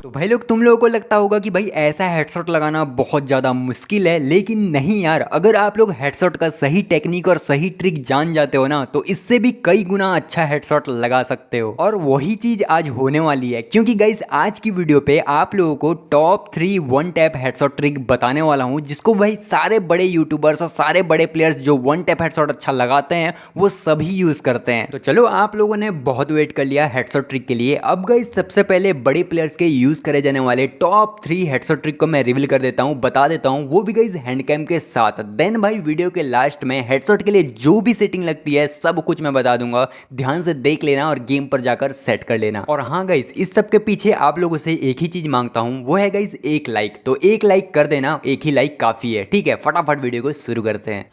तो भाई लोग, तुम लोगों को लगता होगा कि भाई ऐसा हेडशॉट लगाना बहुत ज़्यादा मुश्किल है, लेकिन नहीं यार, अगर आप लोग हेडशॉट का सही टेक्निक और सही ट्रिक जान जाते हो ना, तो इससे भी कई गुना अच्छा हेडशॉट लगा सकते हो। और वही चीज़ आज होने वाली है, क्योंकि गाइस आज की वीडियो पे आप लोगों को top 3 one tap headshot trick बताने वाला हूँ, जिसको भाई सारे बड़े यूट्यूबर्स और सारे बड़े प्लेयर्स जो वन टैप हेडशॉट अच्छा लगाते हैं वो सभी यूज़ करते हैं। तो चलो, आप लोगों ने बहुत वेट कर लिया हेडशॉट ट्रिक के लिए। अब गाइस सबसे पहले बड़े प्लेयर्स के यूज़ करे जाने वाले टॉप 3 हेडशॉट ट्रिक को मैं रिवील कर देता हूं, बता देता हूं, वो भी गाइस हैंड कैम के साथ। देन भाई वीडियो के लास्ट में हेडशॉट के लिए जो भी सेटिंग लगती है सब कुछ मैं बता दूंगा, ध्यान से देख लेना और गेम पर जाकर सेट कर लेना। और हाँ गाइस, इस सब के पीछे आप लोगों से एक ही चीज मांगता हूं, वो है गाइस एक लाइक। तो एक लाइक कर देना, एक ही लाइक काफी है, ठीक है। फटाफट वीडियो को शुरू करते हैं।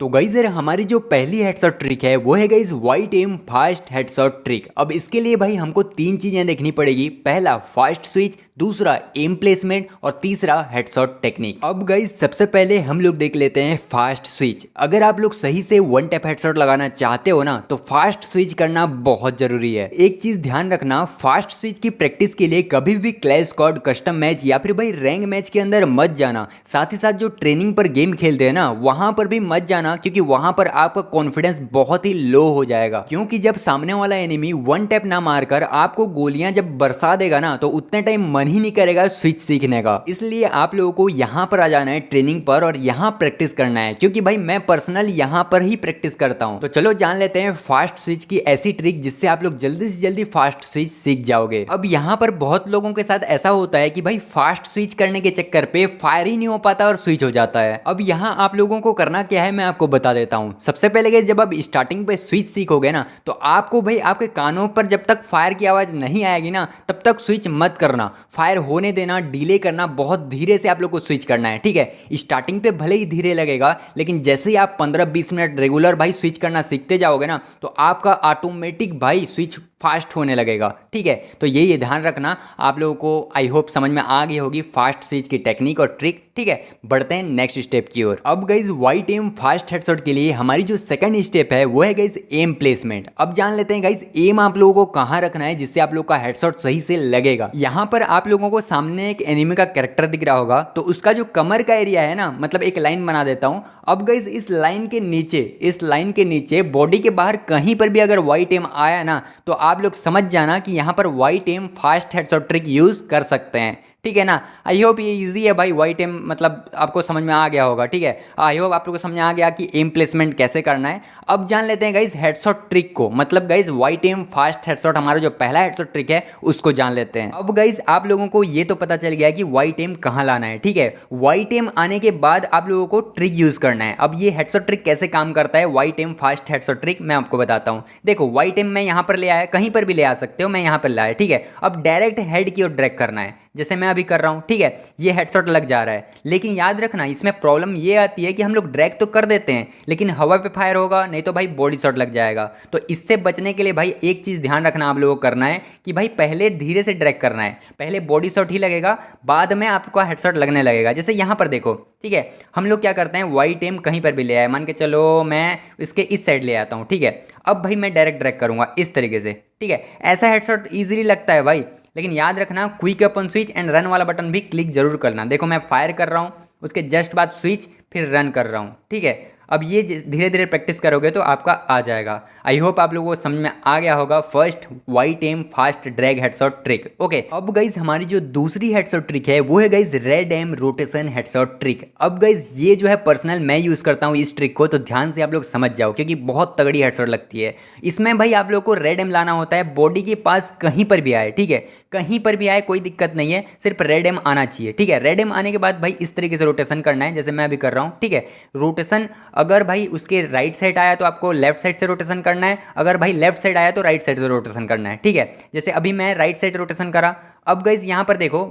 तो गाइस यार, हमारी जो पहली हेडशॉट ट्रिक है वो है guys white aim fast headshot trick. अब इसके लिए भाई हमको 3 चीजें देखनी पड़ेगी। पहला फास्ट स्विच, दूसरा एम प्लेसमेंट और तीसरा हेडशॉट टेक्निक। अब गाइस सबसे पहले हम लोग देख लेते हैं फास्ट स्विच। अगर आप लोग सही से वन टैप हेडशॉट लगाना चाहते हो ना, तो फास्ट स्विच करना बहुत जरूरी है। एक चीज ध्यान रखना, फास्ट स्विच की प्रैक्टिस के लिए कभी भी क्लैश स्क्वाड, कस्टम मैच या फिर भाई रैंक मैच के अंदर मत जाना। साथ ही साथ जो ट्रेनिंग पर गेम खेलते हैं ना, वहां पर भी मत जाना, क्योंकि वहां पर आपका कॉन्फिडेंस बहुत ही लो हो जाएगा। क्योंकि जब सामने वाला एनिमी वन टैप ना मारकर आपको गोलियां जब बरसा देगा ना, तो उतने टाइम मन ही नहीं करेगा स्विच सीखने का। इसलिए आप लोगों को यहां पर आ जाना है ट्रेनिंग पर और यहां प्रैक्टिस करना है, क्योंकि भाई मैं पर्सनल यहां पर ही प्रैक्टिस करता हूं। तो चलो जान लेते हैं फास्ट स्विच की ऐसी ट्रिक जिससे आप लोग जल्दी से जल्दी फास्ट स्विच सीख जाओगे। अब यहां पर बहुत लोगों के साथ ऐसा होता है कि भाई फास्ट स्विच करने के चक्कर पे फायर ही नहीं हो पाता और स्विच हो जाता है। अब यहां आप लोगों को करना क्या है, मैं आपको बता देता हूं। सबसे पहले गाइस, जब आप स्टार्टिंग पे स्विच सीखोगे ना, तो आपको भाई आपके कानों पर जब तक फायर की आवाज नहीं आएगी ना, तब तक स्विच मत करना। फायर होने देना, डिले करना, बहुत धीरे से आप लोग को स्विच करना है, ठीक है। स्टार्टिंग पे भले ही धीरे लगेगा, लेकिन जैसे ही आप 15-20 मिनट रेगुलर भाई स्विच करना सीखते जाओगे ना, तो आपका ऑटोमेटिक भाई स्विच फास्ट होने लगेगा, ठीक है। तो ये ध्यान रखना। आप लोगों को आई होप समझ में आ गई होगी फास्ट स्विच की टेक्निक और ट्रिक, ठीक है। बढ़ते हैं नेक्स्ट स्टेप की ओर। अब guys white aim fast headshot के लिए हमारी जो सेकंड स्टेप है वो है गाइस एम प्लेसमेंट। अब जान लेते हैं गाइस एम आप लोगों को कहां रखना है जिससे आप लोग का हेडशॉट सही से लगेगा। यहां पर आप लोगों को सामने एक एनिमी का कैरेक्टर दिख रहा होगा, तो उसका जो कमर का एरिया है ना, मतलब एक लाइन बना देता हूं। अब गाइस इस लाइन के नीचे बॉडी के बाहर कहीं पर भी अगर वाइट एम आया ना, तो आप लोग समझ जाना कि यहां पर white aim fast headshot trick use कर सकते हैं, ठीक है ना। आई होप ये इजी है भाई। वाइट एम मतलब आपको समझ में आ गया होगा, ठीक है। आई होप आप लोगों को समझ में आ गया कि एम प्लेसमेंट कैसे करना है। अब जान लेते हैं गाइस हेडशॉट ट्रिक को, मतलब guys white aim fast headshot हमारा जो पहला हेडशॉट ट्रिक है उसको जान लेते हैं। अब गाइस आप लोगों को ये तो पता चल गया कि वाइट एम कहाँ लाना है, ठीक है। वाइट एम आने के बाद आप लोगों को ट्रिक यूज करना है। अब ये हेडशॉट ट्रिक कैसे काम करता है, white aim fast headshot trick मैं आपको बताता हूँ। देखो वाइट एम मैं यहाँ पर ले आया, कहीं पर भी ले आ सकते हो, मैं यहाँ पर लाया, ठीक है। अब डायरेक्ट हेड की ओर ड्रैग करना है, जैसे मैं अभी कर रहा हूं, ठीक है। ये हेडशॉट लग जा रहा है, लेकिन याद रखना इसमें प्रॉब्लम ये आती है कि हम लोग ड्रैग तो कर देते हैं, लेकिन हवा पे फायर होगा, नहीं तो भाई बॉडी शॉट लग जाएगा। तो इससे बचने के लिए भाई एक चीज ध्यान रखना आप लोगों को करना है कि भाई पहले धीरे से ड्रैग करना है। पहले बॉडी शॉट ही लगेगा, बाद में आपका हेडशॉट लगने लगेगा। जैसे यहां पर देखो, ठीक है। हम लोग क्या करते हैं, वाइट एम कहीं पर भी ले आए, मान के चलो मैं इसके इस साइड ले आता हूं, ठीक है। अब भाई मैं डायरेक्ट ड्रैग करूंगा इस तरीके से, ठीक है। ऐसा हेडशॉट इजीली लगता है भाई, लेकिन याद रखना quick upon switch and run वाला बटन भी क्लिक जरूर करना। देखो मैं फायर कर रहा हूँ, उसके जस्ट बाद स्विच, फिर रन कर रहा हूँ, ठीक है। अब ये धीरे धीरे प्रैक्टिस करोगे तो आपका आ जाएगा। आई होप आप लोगों को समझ में आ गया होगा first white aim fast drag headshot trick, okay. अब गाइज हमारी जो दूसरी हेडशॉट ट्रिक है वो है guys red aim rotation headshot trick. अब गाइज ये जो है पर्सनल मैं यूज करता हूँ इस ट्रिक को, तो ध्यान से आप लोग समझ जाओ, क्योंकि बहुत तगड़ी हेडशॉट लगती है। इसमें भाई आप लोग को रेड एम लाना होता है, बॉडी के पास कहीं पर भी आए, ठीक है। कहीं पर भी आए कोई दिक्कत नहीं है, सिर्फ रेड एम आना चाहिए, ठीक है। रेड एम आने के बाद भाई इस तरीके से रोटेशन करना है, जैसे मैं अभी कर रहा हूँ, ठीक है। रोटेशन अगर भाई उसके राइट साइड आया तो आपको लेफ्ट साइड से रोटेशन करना है, अगर भाई लेफ्ट साइड आया तो राइट साइड से रोटेशन करना है, ठीक है। जैसे अभी मैं राइट साइड रोटेशन करा। अब गाइस यहाँ पर देखो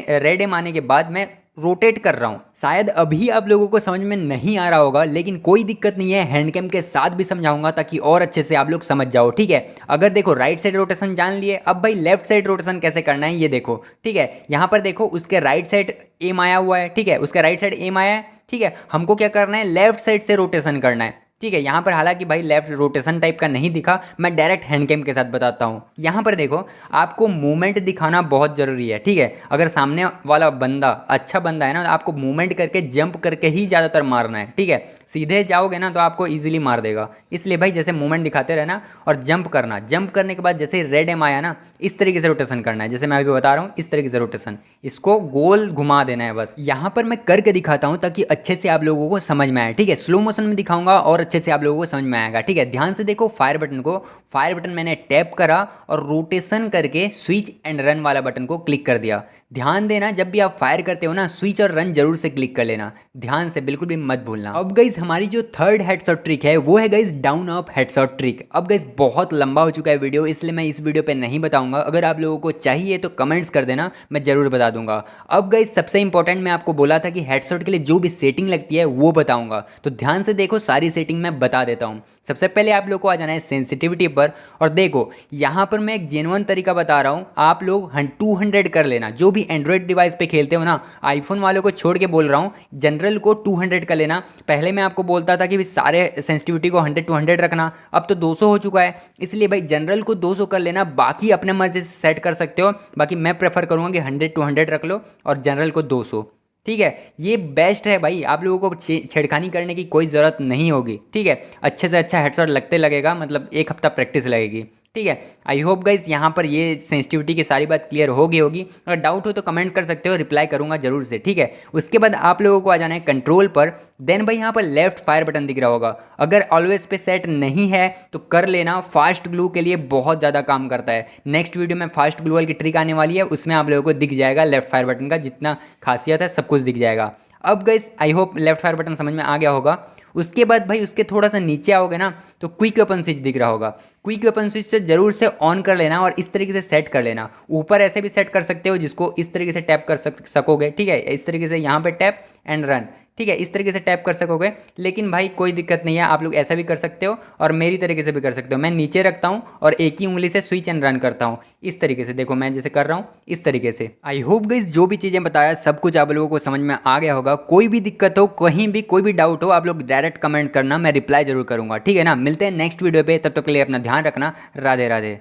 रेड एम आने के बाद मैं रोटेट कर रहा हूँ। शायद अभी आप लोगों को समझ में नहीं आ रहा होगा, लेकिन कोई दिक्कत नहीं है, हैंड कैम के साथ भी समझाऊंगा ताकि और अच्छे से आप लोग समझ जाओ, ठीक है। अगर देखो राइट साइड रोटेशन जान लिए, अब भाई लेफ्ट साइड रोटेशन कैसे करना है ये देखो, ठीक है। यहाँ पर देखो उसके राइट साइड एम आया हुआ है, ठीक है, उसके राइट साइड एम आया है, ठीक है। हमको क्या करना है, लेफ्ट साइड से रोटेशन करना है, ठीक है। यहाँ पर हालांकि भाई लेफ्ट रोटेशन टाइप का नहीं दिखा, मैं डायरेक्ट हैंड कैम के साथ बताता हूँ। यहाँ पर देखो आपको मूवमेंट दिखाना बहुत ज़रूरी है, ठीक है। अगर सामने वाला बंदा अच्छा बंदा है ना, तो आपको मूवमेंट करके जंप करके ही ज़्यादातर मारना है, ठीक है। सीधे जाओगे ना तो आपको ईजिली मार देगा, इसलिए भाई जैसे मूवमेंट दिखाते रहना और जंप करना। जंप करने के बाद जैसे रेड एम आया ना, इस तरीके से रोटेशन करना है, जैसे मैं अभी बता रहा हूँ इस तरीके से रोटेशन, इसको गोल घुमा देना है बस। यहाँ पर मैं करके दिखाता हूँ ताकि अच्छे से आप लोगों को समझ में आए, ठीक है। स्लो मोशन में दिखाऊंगा और अच्छे से आप लोगों को समझ में आएगा, ठीक है। ध्यान से देखो फायर बटन को, फायर बटन मैंने टैप करा और रोटेशन करके स्विच एंड रन वाला बटन को क्लिक कर दिया। ध्यान देना जब भी आप फायर करते हो ना, स्विच और रन जरूर से क्लिक कर लेना, ध्यान से बिल्कुल भी मत भूलना। अब गाइस हमारी जो थर्ड हेडशॉट ट्रिक है वो है guys down up headshot trick. अब गाइस बहुत लंबा हो चुका है वीडियो, इसलिए मैं इस वीडियो पे नहीं बताऊंगा। अगर आप लोगों को चाहिए तो कमेंट्स कर देना, मैं जरूर बता दूंगा। अब गाइस सबसे इंपॉर्टेंट मैं आपको बोला था कि हेडशॉट के लिए जो भी सेटिंग लगती है वो बताऊंगा, तो ध्यान से देखो सारी सेटिंग मैं बता देता हूँ। सबसे पहले आप लोग को आ जाना है सेंसिटिविटी पर, और देखो यहाँ पर मैं एक जेन्युइन तरीका बता रहा हूँ, आप लोग 200 कर लेना। जो भी एंड्रॉयड डिवाइस पे खेलते हो ना, आईफोन वालों को छोड़ के बोल रहा हूँ, जनरल को 200 कर लेना। पहले मैं आपको बोलता था कि सारे सेंसिटिविटी को 100 200 रखना, अब तो 200 हो चुका है, इसलिए भाई जनरल को 200 कर लेना, बाकी अपने मर्जी से सेट कर सकते हो। बाकी मैं प्रेफर करूँगा कि 100 200 रख लो और जनरल को 200, ठीक है। ये बेस्ट है भाई, आप लोगों को छेड़खानी करने की कोई ज़रूरत नहीं होगी, ठीक है। अच्छे से अच्छा हेडशॉट लगते लगेगा, मतलब एक हफ्ता प्रैक्टिस लगेगी, ठीक है। आई होप गाइज यहाँ पर ये सेंसिटिविटी की सारी बात क्लियर हो गई होगी। अगर डाउट हो तो कमेंट कर सकते हो, रिप्लाई करूँगा जरूर से, ठीक है। उसके बाद आप लोगों को आ जाना है कंट्रोल पर। देन भाई यहाँ पर लेफ्ट फायर बटन दिख रहा होगा, अगर ऑलवेज पे सेट नहीं है तो कर लेना, फास्ट ग्लू के लिए बहुत ज़्यादा काम करता है। नेक्स्ट वीडियो में फास्ट ग्लू वाली की ट्रिक आने वाली है, उसमें आप लोगों को दिख जाएगा लेफ्ट फायर बटन का जितना खासियत है, सब कुछ दिख जाएगा। अब guys I hope left fire button समझ में आ गया होगा। उसके बाद भाई उसके थोड़ा सा नीचे आओगे ना तो क्विक वेपन स्विच दिख रहा होगा, क्विक वेपन स्विच से जरूर से ऑन कर लेना और इस तरीके से सेट कर लेना। ऊपर ऐसे भी सेट कर सकते हो जिसको इस तरीके से टैप कर सकोगे, ठीक है। इस तरीके से यहाँ पे टैप एंड रन, ठीक है, इस तरीके से टैप कर सकोगे। लेकिन भाई कोई दिक्कत नहीं है, आप लोग ऐसा भी कर सकते हो और मेरी तरीके से भी कर सकते हो। मैं नीचे रखता हूँ और एक ही उंगली से स्विच एंड रन करता हूँ, इस तरीके से देखो मैं जैसे कर रहा हूँ इस तरीके से। आई होप गाइस जो भी चीज़ें बताया सब कुछ आप लोगों को समझ में आ गया होगा। कोई भी दिक्कत हो, कहीं भी कोई भी डाउट हो, आप लोग डायरेक्ट कमेंट करना, मैं रिप्लाई जरूर करूँगा, ठीक है ना। मिलते हैं नेक्स्ट वीडियो पे, तब तक के लिए अपना ध्यान रखना। राधे राधे।